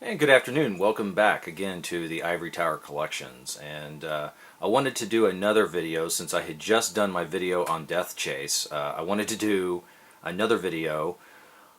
And good afternoon. Welcome back again to the Ivory Tower Collections. And I wanted to do another video since I had just done my video on Death Chase. I wanted to do another video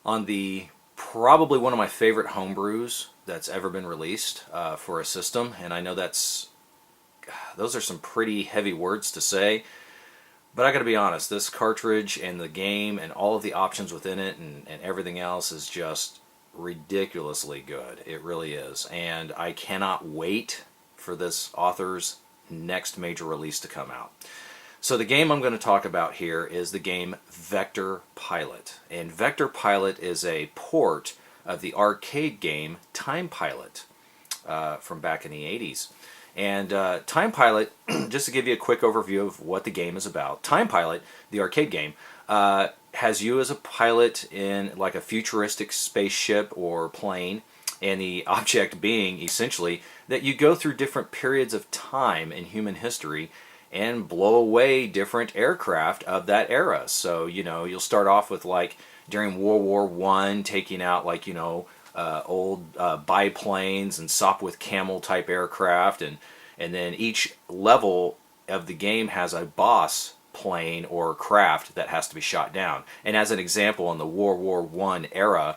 on the probably one of my favorite homebrews that's ever been released for a system. And I know those are some pretty heavy words to say. But I got to be honest, this cartridge and the game and all of the options within it and everything else is just ridiculously good. It really is. And I cannot wait for this author's next major release to come out. So the game I'm going to talk about here is the game Vector Pilot. And Vector Pilot is a port of the arcade game Time Pilot from back in the 80s. And Time Pilot, just to give you a quick overview of what the game is about, Time Pilot, the arcade game, has you as a pilot in like a futuristic spaceship or plane, and the object being essentially that you go through different periods of time in human history and blow away different aircraft of that era. So, you know, you'll start off with like during World War I, taking out like, old biplanes and Sopwith Camel type aircraft, and then each level of the game has a boss plane or craft that has to be shot down. And as an example, in the World War I era,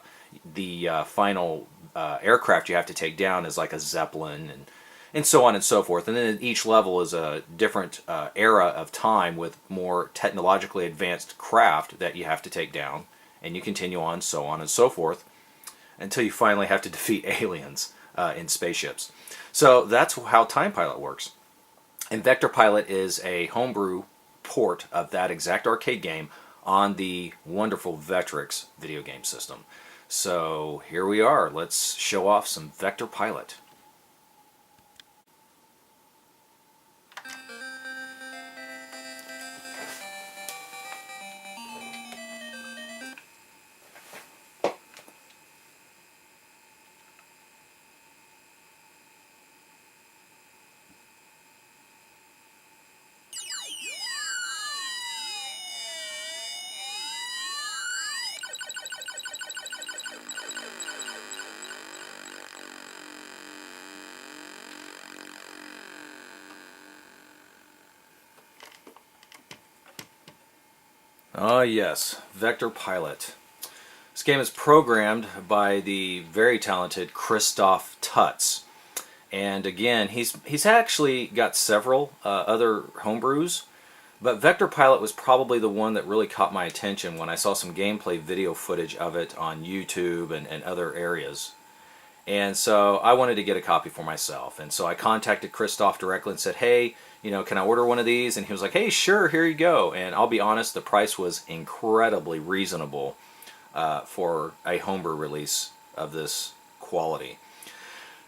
the final aircraft you have to take down is like a Zeppelin, and so on and so forth. And then each level is a different era of time with more technologically advanced craft that you have to take down, and you continue on, so on and so forth, until you finally have to defeat aliens in spaceships. So that's how Time Pilot works. And Vector Pilot is a homebrew port of that exact arcade game on the wonderful Vectrex video game system. So here we are. Let's show off some Vector Pilot. Ah yes, Vector Pilot. This game is programmed by the very talented Christoph Tutz. And again, he's actually got several other homebrews, but Vector Pilot was probably the one that really caught my attention when I saw some gameplay video footage of it on YouTube and other areas. And so I wanted to get a copy for myself. And so I contacted Christoph directly and said, hey, can I order one of these? And he was like, hey, sure, here you go. And I'll be honest, the price was incredibly reasonable for a homebrew release of this quality.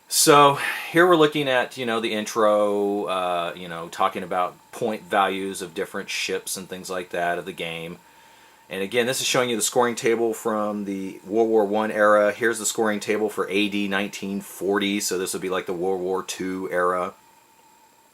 So here we're looking at, the intro, talking about point values of different ships and things like that of the game. And again, this is showing you the scoring table from the World War I era. Here's the scoring table for AD 1940, so this would be like the World War II era.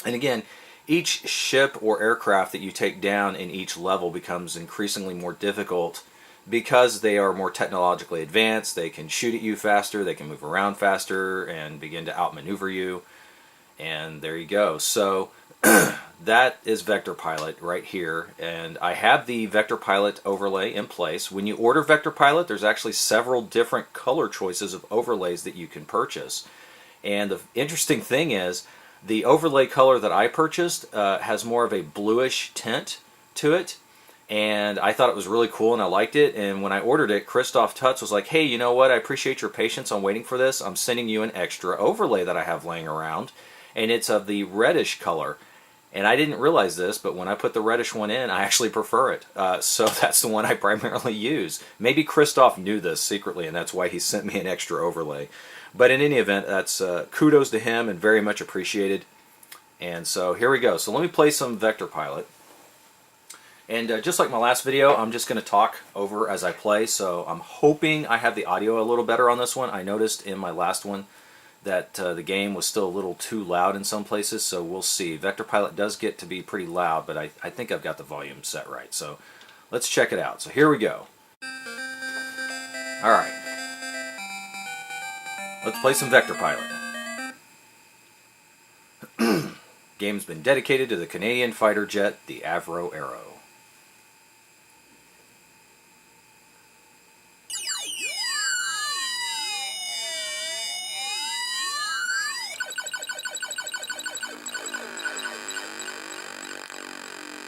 And again, each ship or aircraft that you take down in each level becomes increasingly more difficult because they are more technologically advanced. They can shoot at you faster, they can move around faster, and begin to outmaneuver you. And there you go. So that is Vector Pilot right here, and I have the Vector Pilot overlay in place. When you order Vector Pilot, there's actually several different color choices of overlays that you can purchase. And the interesting thing is, the overlay color that I purchased has more of a bluish tint to it, and I thought it was really cool and I liked it. And when I ordered it, Christoph Tutz was like, hey, you know what, I appreciate your patience on waiting for this. I'm sending you an extra overlay that I have laying around, and it's of the reddish color. And I didn't realize this, but when I put the reddish one in, I actually prefer it. So that's the one I primarily use. Maybe Christoph knew this secretly, and that's why he sent me an extra overlay. But in any event, that's kudos to him and very much appreciated. And so here we go. So let me play some Vector Pilot. And just like my last video, I'm just going to talk over as I play. So I'm hoping I have the audio a little better on this one. I noticed in my last one that the game was still a little too loud in some places, so we'll see. Vector Pilot does get to be pretty loud, but I think I've got the volume set right. So let's check it out. So here we go. Alright. Let's play some Vector Pilot. Game's been dedicated to the Canadian fighter jet, the Avro Arrow.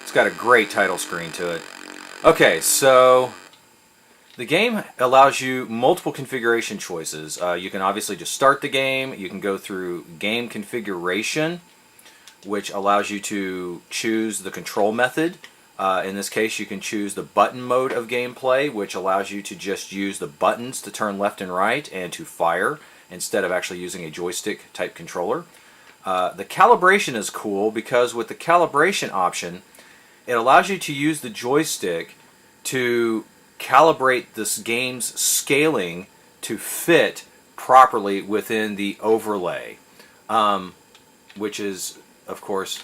It's got a great title screen to it. Okay, so the game allows you multiple configuration choices. You can obviously just start the game. You can go through game configuration, which allows you to choose the control method. In this case, you can choose the button mode of gameplay, which allows you to just use the buttons to turn left and right and to fire instead of actually using a joystick type controller. The calibration is cool because with the calibration option, it allows you to use the joystick to calibrate this game's scaling to fit properly within the overlay, which is, of course,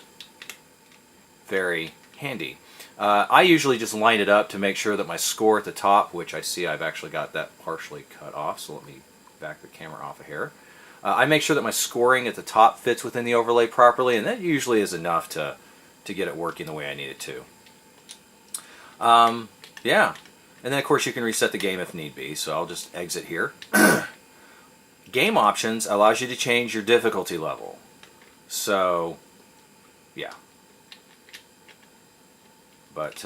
very handy. I usually just line it up to make sure that my score at the top, which I see I've actually got that partially cut off, so let me back the camera off of here. I make sure that my scoring at the top fits within the overlay properly, and that usually is enough to get it working the way I need it to. Yeah, and then of course you can reset the game if need be, so I'll just exit here. Game options allows you to change your difficulty level. So, yeah. But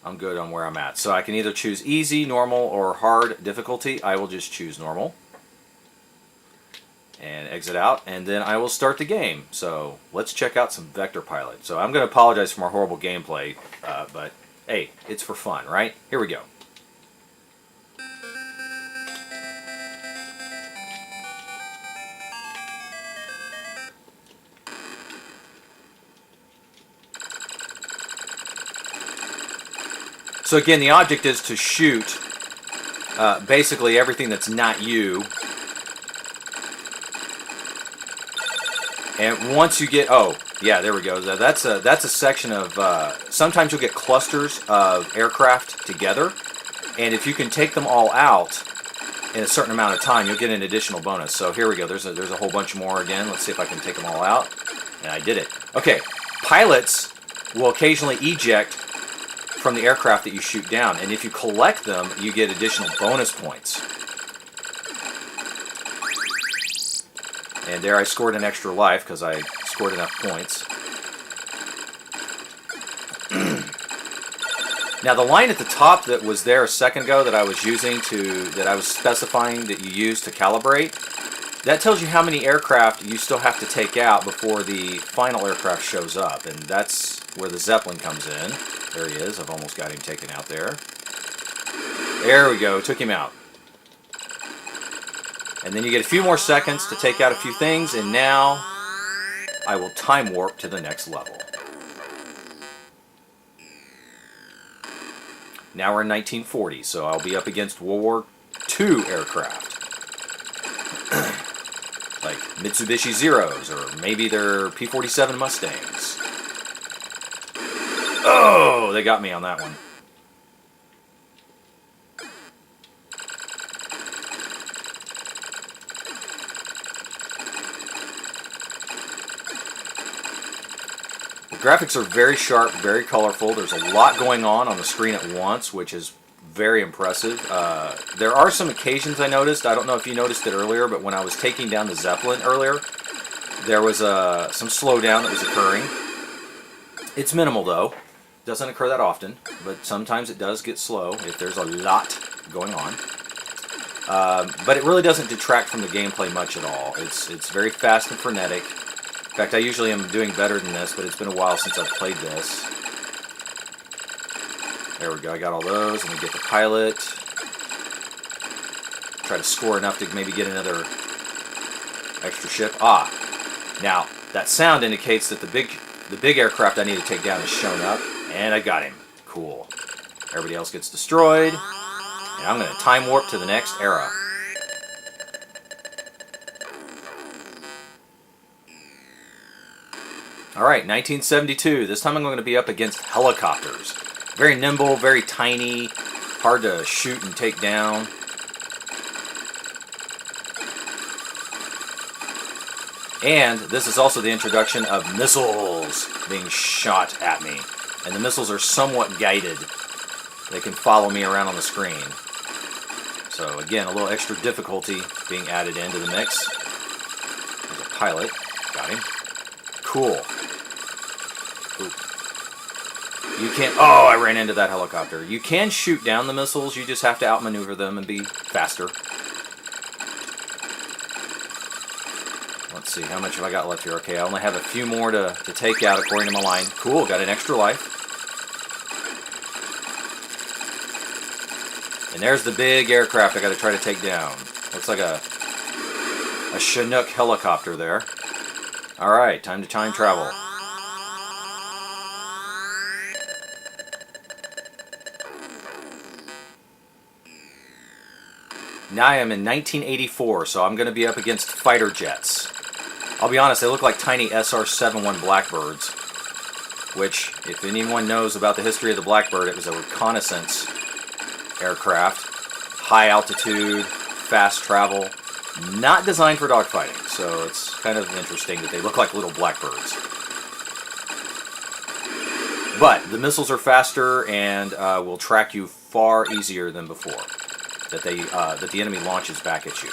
I'm good on where I'm at. So I can either choose easy, normal, or hard difficulty. I will just choose normal. And exit out, and then I will start the game. So let's check out some Vector Pilot. So I'm going to apologize for my horrible gameplay, but hey, it's for fun, right? Here we go. So again, the object is to shoot basically everything that's not you. And once you get, oh, yeah, there we go. That's a section of, sometimes you'll get clusters of aircraft together, and if you can take them all out in a certain amount of time, you'll get an additional bonus. So here we go. There's a whole bunch more again. Let's see if I can take them all out. And I did it. Okay, pilots will occasionally eject from the aircraft that you shoot down, and if you collect them, you get additional bonus points. And there I scored an extra life because I scored enough points. Now the line at the top that was there a second ago that I was using that I was specifying that you use to calibrate, that tells you how many aircraft you still have to take out before the final aircraft shows up. And that's where the Zeppelin comes in. There he is. I've almost got him taken out there. There we go. Took him out. And then you get a few more seconds to take out a few things, and now I will time warp to the next level. Now we're in 1940, so I'll be up against World War II aircraft. Like Mitsubishi Zeros, or maybe they're P-47 Mustangs. Oh, they got me on that one. Graphics are very sharp, very colorful. There's a lot going on the screen at once, which is very impressive. There are some occasions I noticed. I don't know if you noticed it earlier, but when I was taking down the Zeppelin earlier, there was some slowdown that was occurring. It's minimal, though. Doesn't occur that often, but sometimes it does get slow if there's a lot going on. But it really doesn't detract from the gameplay much at all. It's very fast and frenetic. In fact, I usually am doing better than this, but it's been a while since I've played this. There we go, I got all those, and we get the pilot. Try to score enough to maybe get another extra ship. Ah, now, that sound indicates that the big aircraft I need to take down is shown up, and I got him. Cool. Everybody else gets destroyed, and I'm going to time warp to the next era. Alright, 1972. This time I'm going to be up against helicopters. Very nimble, very tiny, hard to shoot and take down. And this is also the introduction of missiles being shot at me. And the missiles are somewhat guided. They can follow me around on the screen. So again, a little extra difficulty being added into the mix. There's a pilot. Got him. Cool. Ooh. You can't... Oh, I ran into that helicopter. You can shoot down the missiles. You just have to outmaneuver them and be faster. Let's see, how much have I got left here? Okay, I only have a few more to take out according to my line. Cool, got an extra life. And there's the big aircraft I got to try to take down. Looks like a Chinook helicopter there. Alright, time to time travel. Now I am in 1984, so I'm going to be up against fighter jets. I'll be honest, they look like tiny SR-71 Blackbirds, which, if anyone knows about the history of the Blackbird, it was a reconnaissance aircraft, high altitude, fast travel, not designed for dogfighting, so it's kind of interesting that they look like little Blackbirds. But the missiles are faster and will track you far easier than before, that the enemy launches back at you.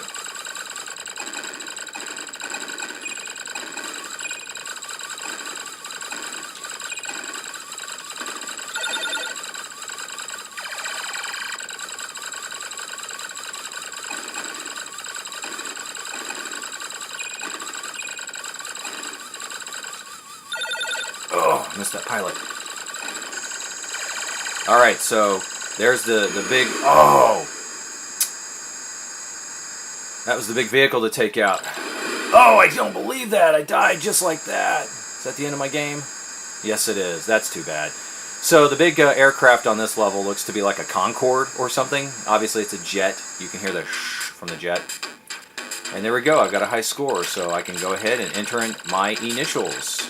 Oh, I missed that pilot. Alright, so there's the big... Oh! That was the big vehicle to take out. Oh, I don't believe that! I died just like that! Is that the end of my game? Yes, it is. That's too bad. So the big aircraft on this level looks to be like a Concorde or something. Obviously, it's a jet. You can hear the shh from the jet. And there we go. I've got a high score, so I can go ahead and enter in my initials.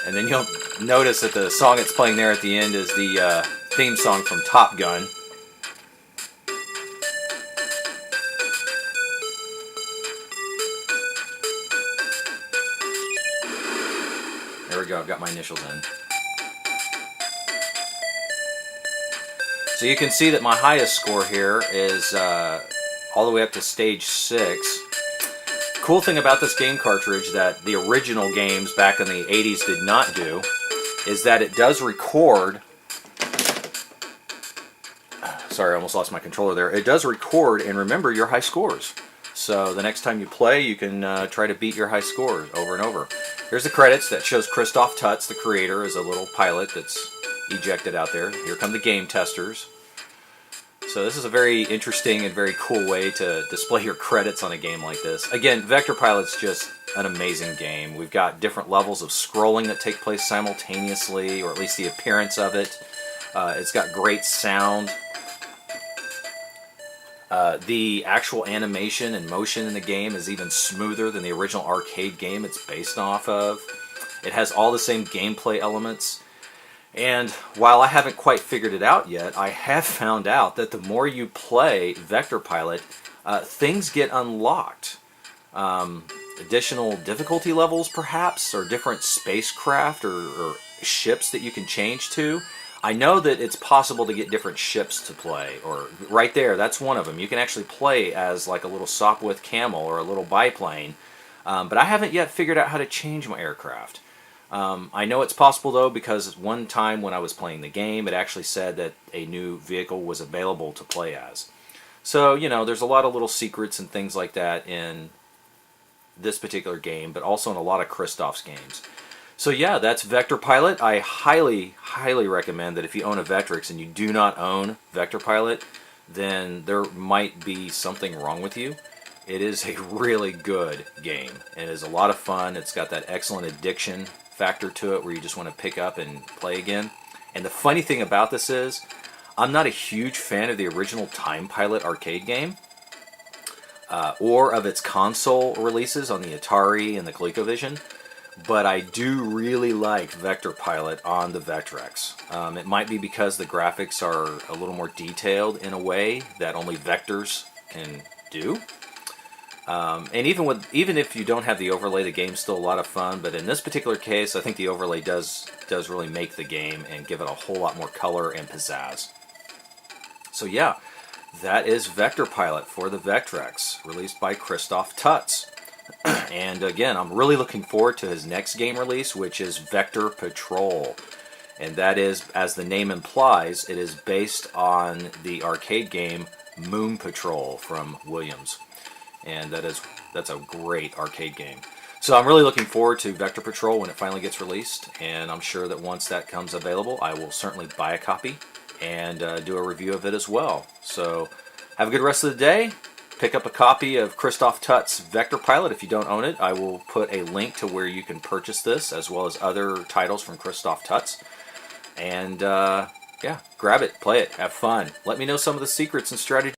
And then you'll notice that the song it's playing there at the end is the theme song from Top Gun. There we go, I've got my initials in. So you can see that my highest score here is all the way up to stage 6. Cool thing about this game cartridge that the original games back in the 80s did not do is that it does record... Sorry, I almost lost my controller there. It does record and remember your high scores. So the next time you play, you can try to beat your high scores over and over. Here's the credits that shows Christoph Tutz, the creator, as a little pilot that's ejected out there. Here come the game testers. So this is a very interesting and very cool way to display your credits on a game like this. Again, Vector Pilot's just an amazing game. We've got different levels of scrolling that take place simultaneously, or at least the appearance of it. It's got great sound. The actual animation and motion in the game is even smoother than the original arcade game it's based off of. It has all the same gameplay elements. And while I haven't quite figured it out yet, I have found out that the more you play Vector Pilot, things get unlocked. Additional difficulty levels, perhaps, or different spacecraft or ships that you can change to. I know that it's possible to get different ships to play, or right there, that's one of them. You can actually play as like a little Sopwith Camel or a little biplane, but I haven't yet figured out how to change my aircraft. I know it's possible though, because one time when I was playing the game, it actually said that a new vehicle was available to play as. So, you know, there's a lot of little secrets and things like that in this particular game, but also in a lot of Christoph's games. So yeah, that's Vector Pilot. I highly, highly recommend that if you own a Vectrex and you do not own Vector Pilot, then there might be something wrong with you. It is a really good game. It is a lot of fun. It's got that excellent addiction factor to it where you just want to pick up and play again. And the funny thing about this is, I'm not a huge fan of the original Time Pilot arcade game, or of its console releases on the Atari and the Colecovision. But I do really like Vector Pilot on the Vectrex. It might be because the graphics are a little more detailed in a way that only Vectors can do. And even if you don't have the overlay, the game's still a lot of fun. But in this particular case, I think the overlay does really make the game and give it a whole lot more color and pizzazz. So yeah, that is Vector Pilot for the Vectrex, released by Christoph Tutz. And again, I'm really looking forward to his next game release, which is Vector Patrol. And that is, as the name implies, it is based on the arcade game Moon Patrol from Williams. And that's a great arcade game. So I'm really looking forward to Vector Patrol when it finally gets released, and I'm sure that once that comes available, I will certainly buy a copy and do a review of it as well. So have a good rest of the day. Pick up a copy of Christoph Tutz's Vector Pilot if you don't own it. I will put a link to where you can purchase this, as well as other titles from Christoph Tutz. And yeah, grab it, play it, have fun. Let me know some of the secrets and strategies